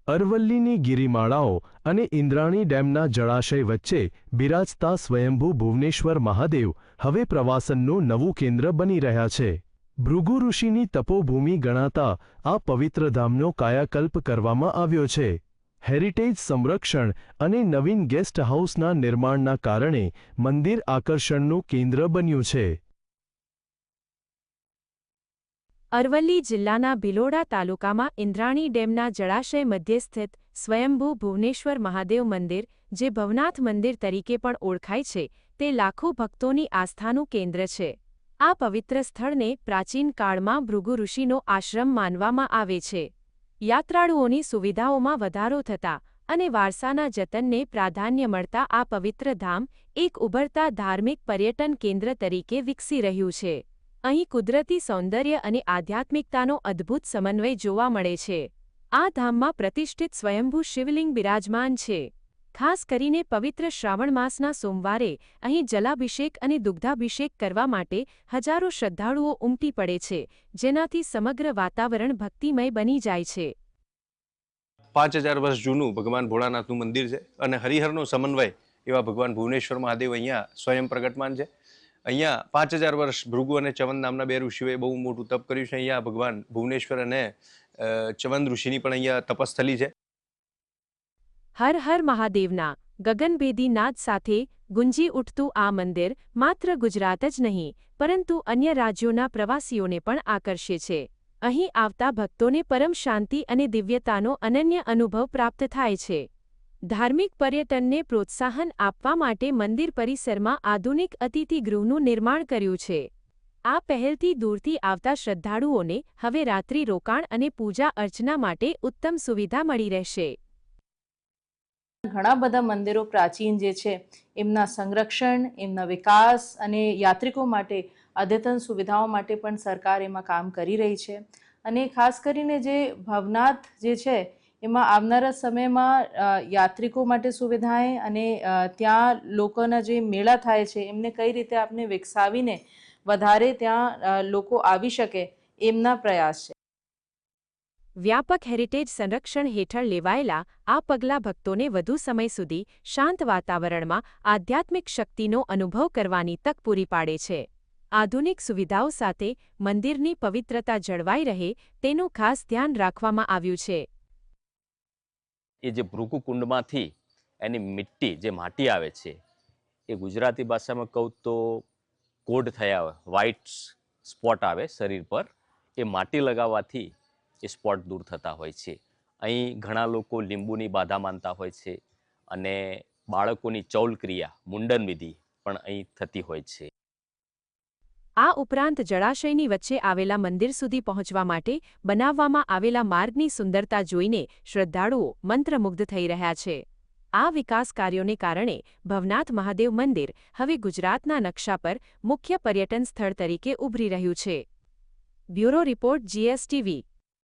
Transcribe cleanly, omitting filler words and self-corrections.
અરવલ્લીની ગિરિમાળાઓ અને ઇન્દ્રાણી ડેમના જળાશય વચ્ચે બિરાજતા સ્વયંભૂ ભુવનેશ્વર મહાદેવ હવે પ્રવાસનનું નવું કેન્દ્ર બની રહ્યા છે। ભૃગુ ઋષિની તપોભૂમિ ગણાતા આ પવિત્ર ધામનો કાયાકલ્પ કરવામાં આવ્યો છે। હેરિટેજ સંરક્ષણ અને નવીન ગેસ્ટ હાઉસના નિર્માણના કારણે મંદિર આકર્ષણનું કેન્દ્ર બન્યું છે। અરવલ્લી જિલ્લાના ભિલોડા તાલુકામાં ઇન્દ્રાણી ડેમના જળાશય મધ્યે સ્થિત સ્વયંભૂ ભુવનેશ્વર મહાદેવ મંદિર, જે ભવનાથ મંદિર તરીકે પણ ઓળખાય છે, તે લાખો ભક્તોની આસ્થાનું કેન્દ્ર છે। આ પવિત્ર સ્થળને પ્રાચીન કાળમાં ભૃગુ ઋષિનો આશ્રમ માનવામાં આવે છે। યાત્રાળુઓની સુવિધાઓમાં વધારો થતા અને વારસાના જતનને પ્રાધાન્ય મળતા આ પવિત્ર ધામ એક ઉભરતા ધાર્મિક પર્યટન કેન્દ્ર તરીકે વિકસી રહ્યું છે। અહીં કુદરતી સૌંદર્ય અને આધ્યાત્મિકતાનો અદ્ભુત સમન્વય જોવા મળે છે। આ ધામમાં પ્રતિષ્ઠિત સ્વયંભૂ શિવલિંગ બિરાજમાન છે। ખાસ કરીને પવિત્ર શ્રાવણ માસના સોમવારે અહીં જલાભિષેક અને દુગ્ધાભિષેક કરવા માટે હજારો શ્રદ્ધાળુઓ ઉમટી પડે છે, જેનાથી સમગ્ર વાતાવરણ ભક્તિમય બની જાય છે। 5000 વર્ષ જૂનું ભગવાન ભોળાનાથનું મંદિર છે અને હરિહરનો સમન્વય એવા ભગવાન ભુવનેશ્વર મહાદેવ અહીંયા સ્વયં પ્રગટમાન છે। અહીંયા 5000 વર્ષ ભૃગુ અને ચ્યવન નામના બે ઋષિઓએ બહુ મોટું તપ કર્યું છે। અહીંયા ભગવાન ભુવનેશ્વર અને ચ્યવન ઋષિની પણ અહીંયા તપસ્થલી છે। હર હર મહાદેવના ગગનભેદી નાદ સાથે ગુંજી ઉઠતું આ મંદિર માત્ર ગુજરાત જ નહીં, પરંતુ અન્ય રાજ્યોના પ્રવાસીઓને પણ આકર્ષે છે। અહીં આવતા ભક્તોને પરમ શાંતિ અને દિવ્યતાનો અનન્ય અનુભવ પ્રાપ્ત થાય છે। ધાર્મિક પર્યટનને પ્રોત્સાહન આપવા માટે મંદિર પરિસરમાં આધુનિક અતિથિગૃહનું નિર્માણ કર્યું છે। આ પહેલથી દૂરથી આવતા શ્રદ્ધાળુઓને હવે રાત્રિ રોકાણ અને પૂજા અર્ચના માટે ઉત્તમ સુવિધા મળી રહેશે। ઘણા બધા મંદિરો પ્રાચીન જે છે એમના સંરક્ષણ, એમના વિકાસ અને યાત્રિકો માટે અદ્યતન સુવિધાઓ માટે પણ સરકાર એમાં કામ કરી રહી છે। અને ખાસ કરીને જે ભવનાથ જે છે એમાં આવનારા સમયમાં યાત્રિકો માટે સુવિધાએ અને ત્યાં લોકોના જે મેળા થાય છે એમને કઈ રીતે આપણે વિકસાવીને વધારે ત્યાં લોકો આવી શકે એમના પ્રયાસ છે। વ્યાપક હેરિટેજ સંરક્ષણ હેઠળ લેવાયેલા આ પગલાં ભક્તોને વધુ સમય સુધી શાંત વાતાવરણમાં આધ્યાત્મિક શક્તિનો અનુભવ કરવાની તક પૂરી પાડે છે। આધુનિક સુવિધાઓ સાથે મંદિરની પવિત્રતા જળવાઈ રહે તેનું ખાસ ધ્યાન રાખવામાં આવ્યું છે। એ જે ભૃગુ કુંડમાંથી એની મિટ્ટી જે માટી આવે છે એ ગુજરાતી ભાષામાં કહું તો કોડ થયા હોય, વ્હાઇટ સ્પોટ આવે શરીર પર, એ માટી લગાવવાથી એ સ્પોટ દૂર થતા હોય છે। અહીં ઘણા લોકો લીંબુની બાધા માનતા હોય છે અને બાળકોની ચૌલ ક્રિયા, મુંડન વિધિ પણ અહીં થતી હોય છે। આ ઉપરાંત જળાશયની વચ્ચે આવેલા મંદિર સુધી પહોંચવા માટે બનાવવામાં આવેલા માર્ગની સુંદરતા જોઈને શ્રદ્ધાળુઓ મંત્રમુગ્ધ થઈ રહ્યા છે। આ વિકાસ કાર્યોને કારણે ભવનાથ મહાદેવ મંદિર હવે ગુજરાતના નકશા પર મુખ્ય પર્યટન સ્થળ તરીકે ઉભરી રહ્યું છે। Bureau report, GSTV।